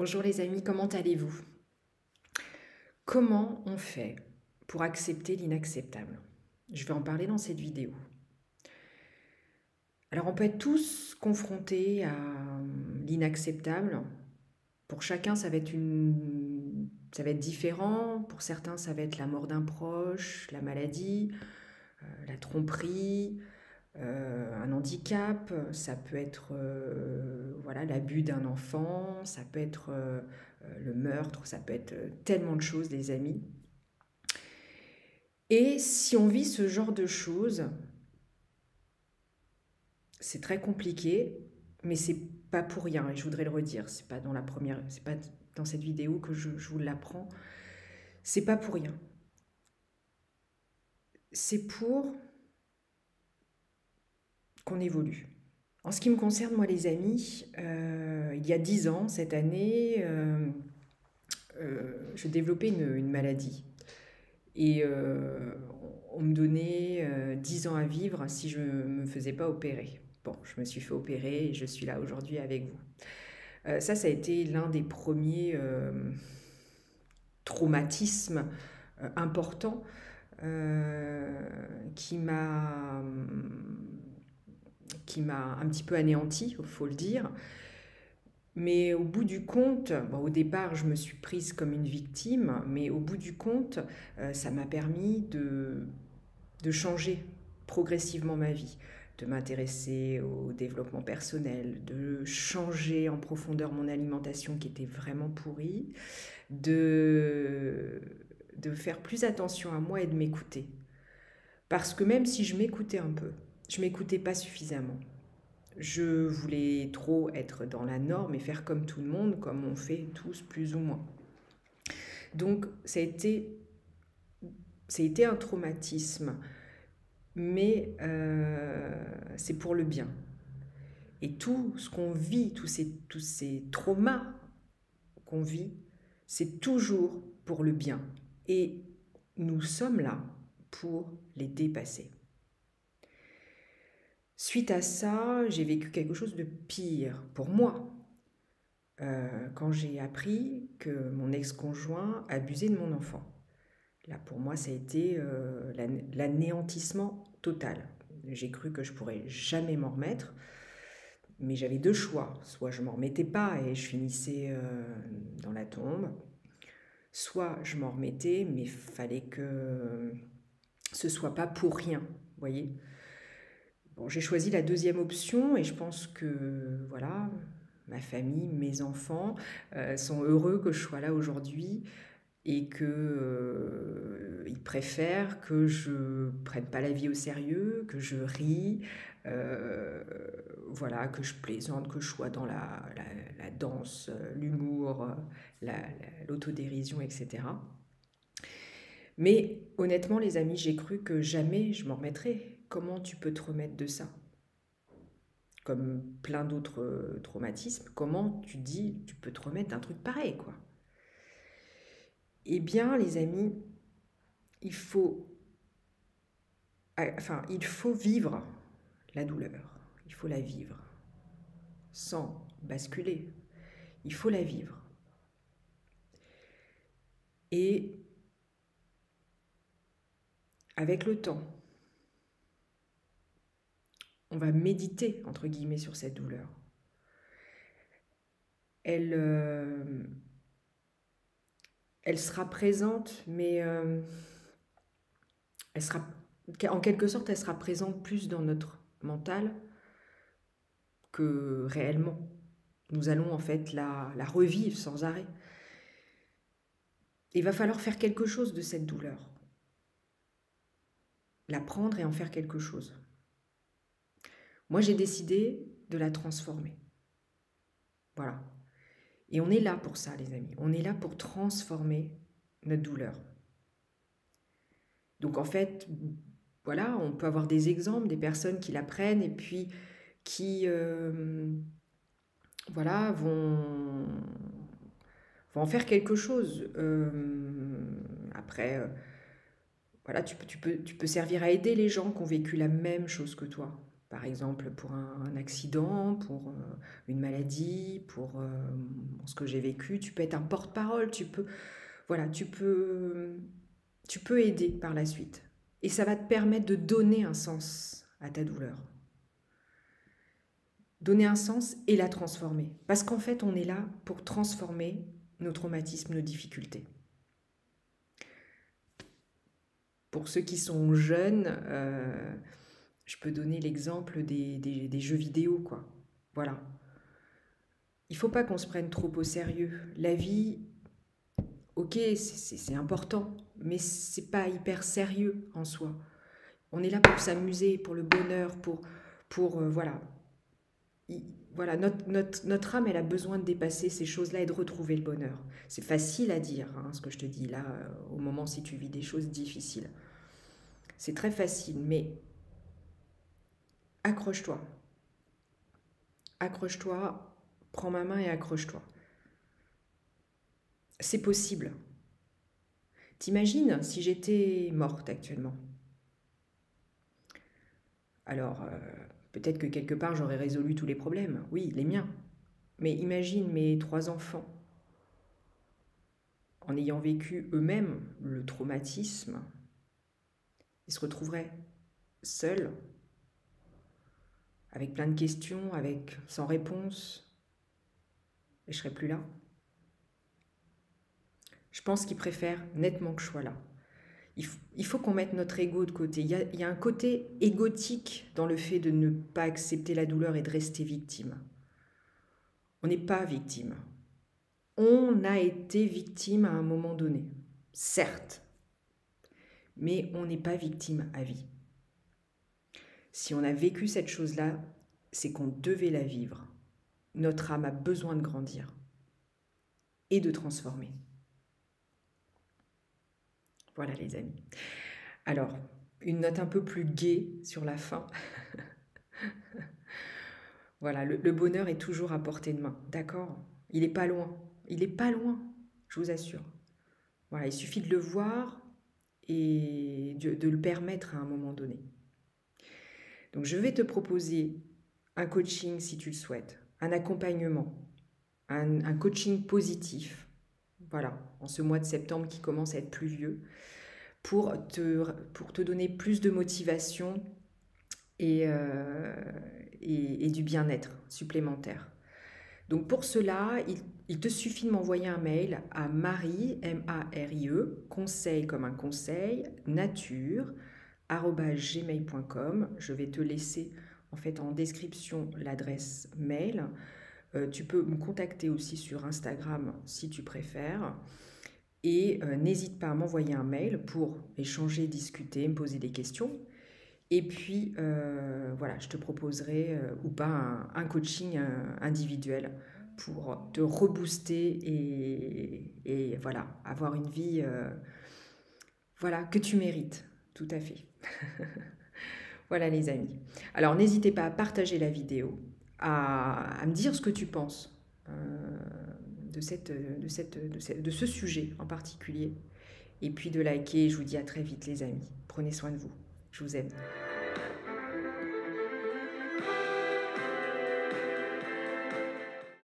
Bonjour les amis, comment allez-vous? Comment on fait pour accepter l'inacceptable? Je vais en parler dans cette vidéo. Alors on peut être tous confrontés à l'inacceptable. Pour chacun, ça va être différent. Pour certains, ça va être la mort d'un proche, la maladie, la tromperie, un handicap. Ça peut être voilà, l'abus d'un enfant, ça peut être le meurtre, ça peut être tellement de choses, les amis. Et si on vit ce genre de choses, c'est très compliqué, mais c'est pas pour rien, et je voudrais le redire, c'est pas c'est pas dans cette vidéo que je vous l'apprends, c'est pas pour rien. C'est pour qu'on évolue. En ce qui me concerne, moi les amis, il y a 10 ans, cette année, je développais une maladie. Et on me donnait 10 ans à vivre si je ne me faisais pas opérer. Bon, je me suis fait opérer et je suis là aujourd'hui avec vous. Ça a été l'un des premiers traumatismes importants qui m'a un petit peu anéanti, il faut le dire. Mais au bout du compte, bon, au départ, je me suis prise comme une victime, mais au bout du compte, ça m'a permis de changer progressivement ma vie, de m'intéresser au développement personnel, de changer en profondeur mon alimentation qui était vraiment pourrie, de, de faire plus attention à moi et de m'écouter. Parce que même si je m'écoutais un peu, je m'écoutais pas suffisamment. Je voulais trop être dans la norme et faire comme tout le monde, comme on fait tous plus ou moins. Donc ça a été un traumatisme, mais c'est pour le bien. Et tout ce qu'on vit, tous ces traumas qu'on vit, c'est toujours pour le bien. Et nous sommes là pour les dépasser. Suite à ça, j'ai vécu quelque chose de pire pour moi. Quand j'ai appris que mon ex-conjoint abusait de mon enfant. Là, pour moi, ça a été l'anéantissement total. J'ai cru que je pourrais jamais m'en remettre, mais j'avais deux choix. Soit je m'en remettais pas et je finissais dans la tombe, soit je m'en remettais, mais il fallait que ce soit pas pour rien, vous voyez. Bon, j'ai choisi la deuxième option et je pense que voilà, ma famille, mes enfants sont heureux que je sois là aujourd'hui et que ils préfèrent que je prenne pas la vie au sérieux, que je ris, euh, voilà, que je plaisante, que je sois dans la danse, l'humour, l'autodérision, etc. Mais honnêtement, les amis, j'ai cru que jamais je m'en remettrais. Comment tu peux te remettre de ça? Comme plein d'autres traumatismes, comment tu dis, tu peux te remettre d'un truc pareil, quoi? Eh bien, les amis, il faut, il faut vivre la douleur. Il faut la vivre sans basculer. Il faut la vivre. Et avec le temps, on va méditer, entre guillemets, sur cette douleur. Elle sera présente, mais en quelque sorte, elle sera présente plus dans notre mental que réellement. Nous allons en fait la revivre sans arrêt. Il va falloir faire quelque chose de cette douleur. La prendre et en faire quelque chose. Moi, j'ai décidé de la transformer. Voilà. Et on est là pour ça, les amis. On est là pour transformer notre douleur. Donc en fait, voilà, on peut avoir des exemples, des personnes qui la prennent et puis qui voilà, vont en faire quelque chose. Après, voilà, tu peux servir à aider les gens qui ont vécu la même chose que toi. Par exemple, pour un accident, pour une maladie, pour ce que j'ai vécu, tu peux être un porte-parole, voilà, tu peux aider par la suite. Et ça va te permettre de donner un sens à ta douleur. Donner un sens et la transformer. Parce qu'en fait, on est là pour transformer nos traumatismes, nos difficultés. Pour ceux qui sont jeunes, je peux donner l'exemple des jeux vidéo, quoi. Voilà. Il ne faut pas qu'on se prenne trop au sérieux. La vie, ok, c'est important, mais c'est pas hyper sérieux en soi. On est là pour s'amuser, pour le bonheur, voilà. Voilà, notre âme, elle a besoin de dépasser ces choses-là et de retrouver le bonheur. C'est facile à dire, hein, ce que je te dis là, au moment si tu vis des choses difficiles. C'est très facile, mais accroche-toi. Accroche-toi, prends ma main et accroche-toi. C'est possible. T'imagines si j'étais morte actuellement? Alors, peut-être que quelque part j'aurais résolu tous les problèmes. Oui, les miens. Mais imagine mes 3 enfants, en ayant vécu eux-mêmes le traumatisme, ils se retrouveraient seuls, avec plein de questions, sans réponse, et je serais plus là. Je pense qu'ils préfèrent nettement que je sois là. Il faut qu'on mette notre ego de côté. Il y a un côté égotique dans le fait de ne pas accepter la douleur et de rester victime. On n'est pas victime. On a été victime à un moment donné, certes, mais on n'est pas victime à vie. Si on a vécu cette chose-là, c'est qu'on devait la vivre. Notre âme a besoin de grandir et de transformer. Voilà les amis. Alors, une note un peu plus gaie sur la fin. Voilà, le bonheur est toujours à portée de main, d'accord? Il n'est pas loin. Il n'est pas loin, je vous assure. Voilà, il suffit de le voir et de le permettre à un moment donné. Donc, je vais te proposer un coaching si tu le souhaites, un accompagnement, un coaching positif, voilà, en ce mois de septembre qui commence à être pluvieux, pour te donner plus de motivation et du bien-être supplémentaire. Donc pour cela, il te suffit de m'envoyer un mail à Marie, M-A-R-I-E, conseil comme un conseil, nature, @gmail.com. Je vais te laisser en fait en description l'adresse mail. Tu peux me contacter aussi sur Instagram si tu préfères. Et n'hésite pas à m'envoyer un mail pour échanger, discuter, me poser des questions. Et puis, voilà, je te proposerai ou pas un coaching individuel pour te rebooster et voilà, avoir une vie voilà, que tu mérites, tout à fait. Voilà les amis. Alors n'hésitez pas à partager la vidéo, à me dire ce que tu penses de ce sujet en particulier. Et puis de liker. Je vous dis à très vite les amis. Prenez soin de vous. Je vous aime.